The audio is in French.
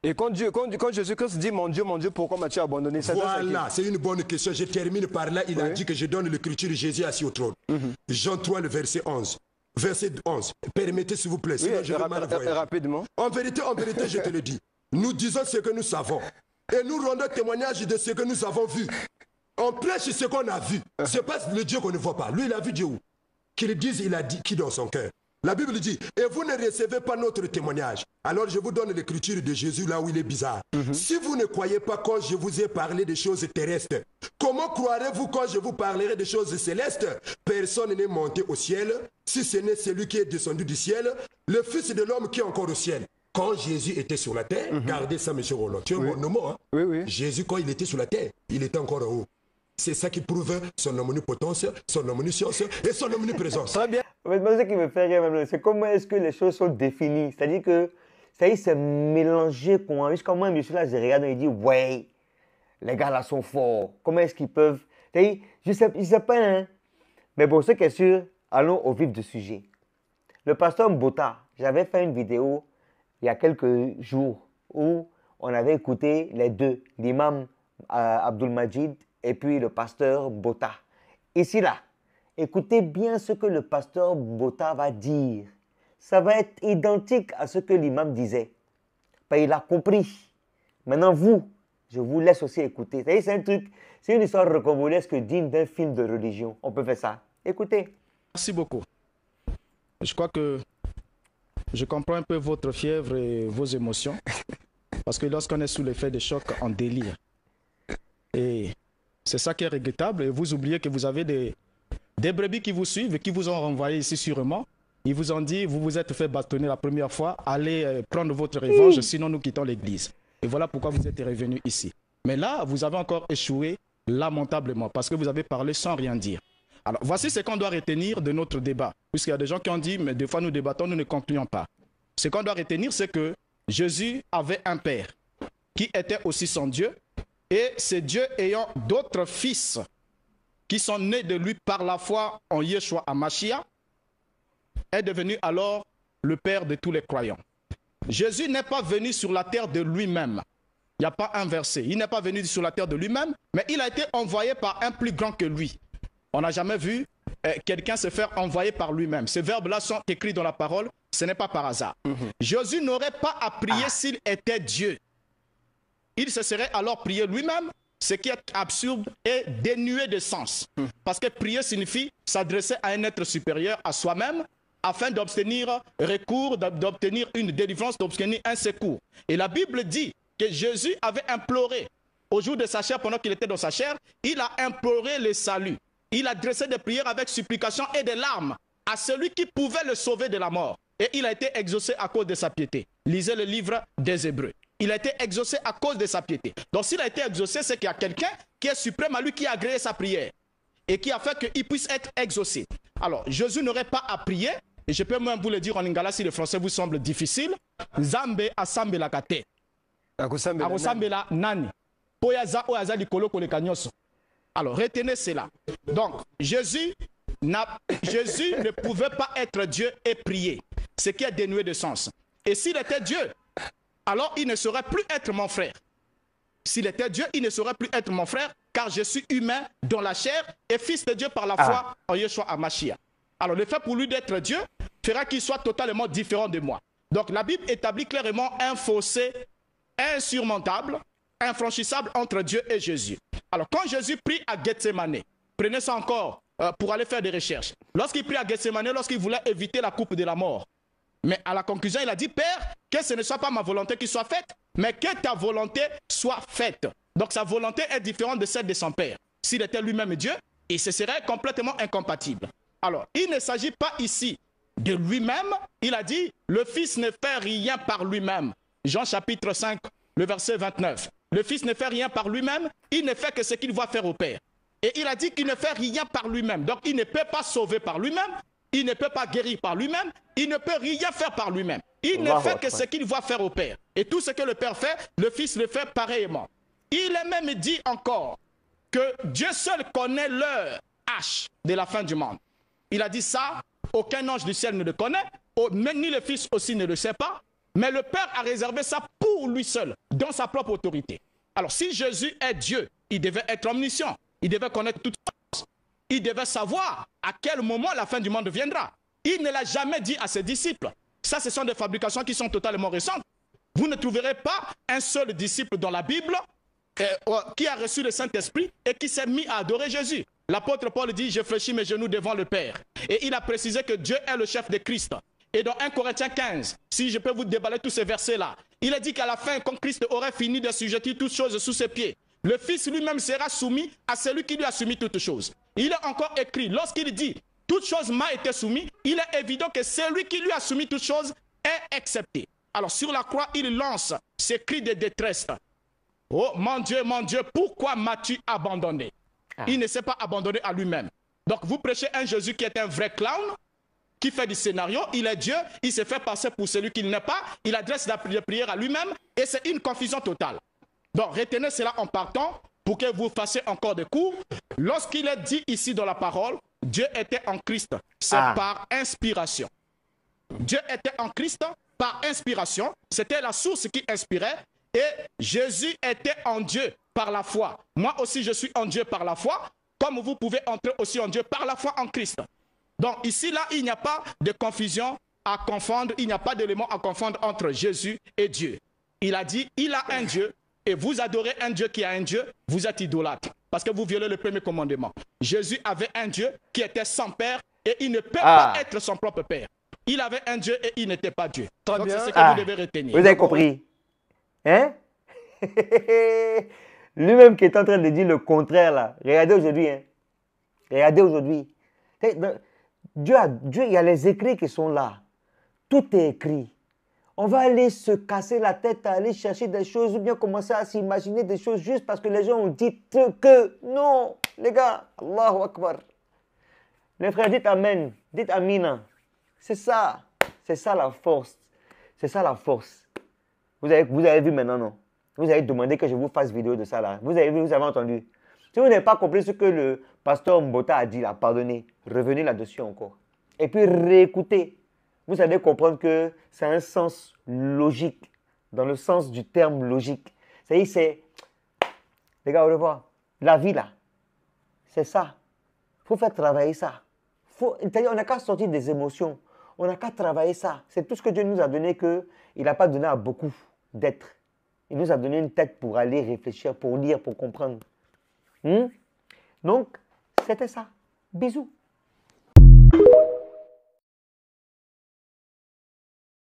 Et quand Jésus-Christ dit mon Dieu, pourquoi m'as-tu abandonné? Voilà, c'est une bonne question. Je termine par là. Il a dit que je donne l'écriture de Jésus assis au trône. Jean 3, le verset 11. Verset 11. Permettez s'il vous plaît, sinon je vais mal voyager. Rapidement. En vérité, je te le dis. Nous disons ce que nous savons. Et nous rendons témoignage de ce que nous avons vu. On prêche ce qu'on a vu. Ce n'est pas le Dieu qu'on ne voit pas. Lui, il a vu Dieu où? Qu'il dise, il a dit qui dans son cœur. La Bible dit, et vous ne recevez pas notre témoignage. Alors je vous donne l'écriture de Jésus là où il est bizarre. Si vous ne croyez pas quand je vous ai parlé des choses terrestres, comment croirez-vous quand je vous parlerai des choses célestes? Personne n'est monté au ciel, si ce n'est celui qui est descendu du ciel, le Fils de l'homme qui est encore au ciel. Quand Jésus était sur la terre, gardez ça, M. Roland, tu es mon mot, hein? Oui. Jésus, quand il était sur la terre, il était encore en haut. C'est ça qui prouve son omnipotence, son omniscience et son omniprésence. Très bien. Mais ce qui me fait rire même, c'est comment est-ce que les choses sont définies. C'est-à-dire que c'est mélangé. Jusqu'à moi, je suis là, je regarde et je dis, ouais, les gars là sont forts. Comment est-ce qu'ils peuvent... Je sais pas, hein. Mais bon, ce qui est sûr, allons au vif du sujet. Le pasteur Mbota, j'avais fait une vidéo il y a quelques jours où on avait écouté les deux, l'imam Abdul Majid et puis le pasteur Mbota. Ici, là, écoutez bien ce que le pasteur Mbota va dire. Ça va être identique à ce que l'imam disait. Ben, il a compris. Maintenant, vous, je vous laisse aussi écouter. C'est un truc, c'est une histoire rocambolesque digne d'un film de religion. On peut faire ça. Écoutez. Merci beaucoup. Je crois que je comprends un peu votre fièvre et vos émotions. Parce que lorsqu'on est sous l'effet de choc, on délire. Et c'est ça qui est regrettable. Et vous oubliez que vous avez des brebis qui vous suivent et qui vous ont renvoyé ici sûrement. Ils vous ont dit, vous vous êtes fait bâtonner la première fois, allez prendre votre revanche, sinon nous quittons l'église. Et voilà pourquoi vous êtes revenu ici. Mais là, vous avez encore échoué lamentablement parce que vous avez parlé sans rien dire. Alors, voici ce qu'on doit retenir de notre débat. Puisqu'il y a des gens qui ont dit, mais des fois nous débattons, nous ne concluons pas. Ce qu'on doit retenir, c'est que Jésus avait un père qui était aussi son Dieu. Et c'est Dieu ayant d'autres fils qui sont nés de lui par la foi en Yeshua HaMashiach, est devenu alors le père de tous les croyants. Jésus n'est pas venu sur la terre de lui-même. Il n'y a pas un verset. Il n'est pas venu sur la terre de lui-même, mais il a été envoyé par un plus grand que lui. On n'a jamais vu quelqu'un se faire envoyer par lui-même. Ces verbes-là sont écrits dans la parole, ce n'est pas par hasard. Jésus n'aurait pas à prier s'il était Dieu. Il se serait alors prié lui-même, ce qui est absurde et dénué de sens. Parce que prier signifie s'adresser à un être supérieur à soi-même, afin d'obtenir recours, d'obtenir une délivrance, d'obtenir un secours. Et la Bible dit que Jésus avait imploré, au jour de sa chair, pendant qu'il était dans sa chair, il a imploré le salut. Il a adressé des prières avec supplication et des larmes à celui qui pouvait le sauver de la mort. Et il a été exaucé à cause de sa piété. Lisez le livre des Hébreux. Il a été exaucé à cause de sa piété. Donc s'il a été exaucé, c'est qu'il y a quelqu'un qui est suprême à lui, qui a agréé sa prière et qui a fait qu'il puisse être exaucé. Alors, Jésus n'aurait pas à prier. Et je peux même vous le dire en lingala si le français vous semble difficile. Zambe asambe la kate. Akosambe la nani. Poyaza oyaza likolo kolekanyoso. Alors, retenez cela. Donc, Jésus ne pouvait pas être Dieu et prier. Ce qui est dénué de sens. Et s'il était Dieu, alors il ne saurait plus être mon frère. S'il était Dieu, il ne saurait plus être mon frère, car je suis humain dans la chair et fils de Dieu par la foi en Yeshua HaMashiach. Alors le fait pour lui d'être Dieu fera qu'il soit totalement différent de moi. Donc la Bible établit clairement un fossé insurmontable, infranchissable entre Dieu et Jésus. Alors quand Jésus prie à Gethsémane, prenez ça encore pour aller faire des recherches. Lorsqu'il prie à Gethsémane, lorsqu'il voulait éviter la coupe de la mort, mais à la conclusion, il a dit, Père, que ce ne soit pas ma volonté qui soit faite, mais que ta volonté soit faite. Donc sa volonté est différente de celle de son Père. S'il était lui-même Dieu, et ce serait complètement incompatible. Alors, il ne s'agit pas ici de lui-même. Il a dit, le Fils ne fait rien par lui-même. Jean chapitre 5, le verset 29. Le Fils ne fait rien par lui-même, il ne fait que ce qu'il voit faire au Père. Et il a dit qu'il ne fait rien par lui-même. Donc, il ne peut pas sauver par lui-même. Il ne peut pas guérir par lui-même. Il ne peut rien faire par lui-même. Il ne fait que ce qu'il voit faire au Père. Et tout ce que le Père fait, le Fils le fait pareillement. Il est même dit encore que Dieu seul connaît l'heure H de la fin du monde. Il a dit ça, aucun ange du ciel ne le connaît, ni le Fils aussi ne le sait pas, Mais le Père a réservé ça pour lui seul, dans sa propre autorité. Alors si Jésus est Dieu, il devait être omniscient. Il devait connaître toutes choses. Il devait savoir à quel moment la fin du monde viendra. Il ne l'a jamais dit à ses disciples. Ça, ce sont des fabrications qui sont totalement récentes. Vous ne trouverez pas un seul disciple dans la Bible qui a reçu le Saint-Esprit et qui s'est mis à adorer Jésus. L'apôtre Paul dit, je fléchis mes genoux devant le Père. Et il a précisé que Dieu est le chef de Christ. Et dans 1 Corinthiens 15, si je peux vous déballer tous ces versets-là, il a dit qu'à la fin, quand Christ aurait fini de sujetter toutes choses sous ses pieds, le Fils lui-même sera soumis à celui qui lui a soumis toutes choses. Il est encore écrit, lorsqu'il dit, toute chose m'a été soumise, il est évident que celui qui lui a soumis toutes choses est accepté. Alors sur la croix, il lance ces cris de détresse. Oh mon Dieu, pourquoi m'as-tu abandonné? Il ne s'est pas abandonné à lui-même. Donc vous prêchez un Jésus qui est un vrai clown, qui fait du scénario, il est Dieu, il se fait passer pour celui qu'il n'est pas, il adresse la prière à lui-même et c'est une confusion totale. Donc retenez cela en partant pour que vous fassiez encore des cours. Lorsqu'il est dit ici dans la parole, Dieu était en Christ, c'est par inspiration. Dieu était en Christ par inspiration, c'était la source qui inspirait et Jésus était en Dieu par la foi. Moi aussi je suis en Dieu par la foi, comme vous pouvez entrer aussi en Dieu par la foi en Christ. Donc ici, là, il n'y a pas de confusion à confondre, il n'y a pas d'élément à confondre entre Jésus et Dieu. Il a dit, il a un Dieu, et vous adorez un Dieu qui a un Dieu, vous êtes idolâtre, parce que vous violez le premier commandement. Jésus avait un Dieu qui était sans père, et il ne peut pas être son propre père. Il avait un Dieu et il n'était pas Dieu. Très Donc bien. c'est ce que vous devez retenir. Vous avez compris? Hein? Lui-même qui est en train de dire le contraire là. Regardez aujourd'hui. Hein? Regardez aujourd'hui. Dieu, il y a les écrits qui sont là. Tout est écrit. On va aller se casser la tête à aller chercher des choses ou bien commencer à s'imaginer des choses juste parce que les gens ont dit que non. Les gars, Allahu Akbar. Les frères, dites Amen. Dites Amina. C'est ça. C'est ça la force. C'est ça la force. Vous avez vu maintenant, non? Vous avez demandé que je vous fasse vidéo de ça là. Vous avez vu, vous avez entendu. Si vous n'avez pas compris ce que le pasteur Mbota a dit là, pardonnez, revenez là-dessus encore. Et puis réécoutez. Vous allez comprendre que c'est un sens logique, dans le sens du terme logique. C'est-à-dire, c'est, les gars, au revoir. La vie là, c'est ça. Il faut faire travailler ça. C'est-à-dire, on n'a qu'à sortir des émotions. On n'a qu'à travailler ça. C'est tout ce que Dieu nous a donné qu'il n'a pas donné à beaucoup d'êtres. Il nous a donné une tête pour aller réfléchir, pour lire, pour comprendre. Donc, c'était ça. Bisous.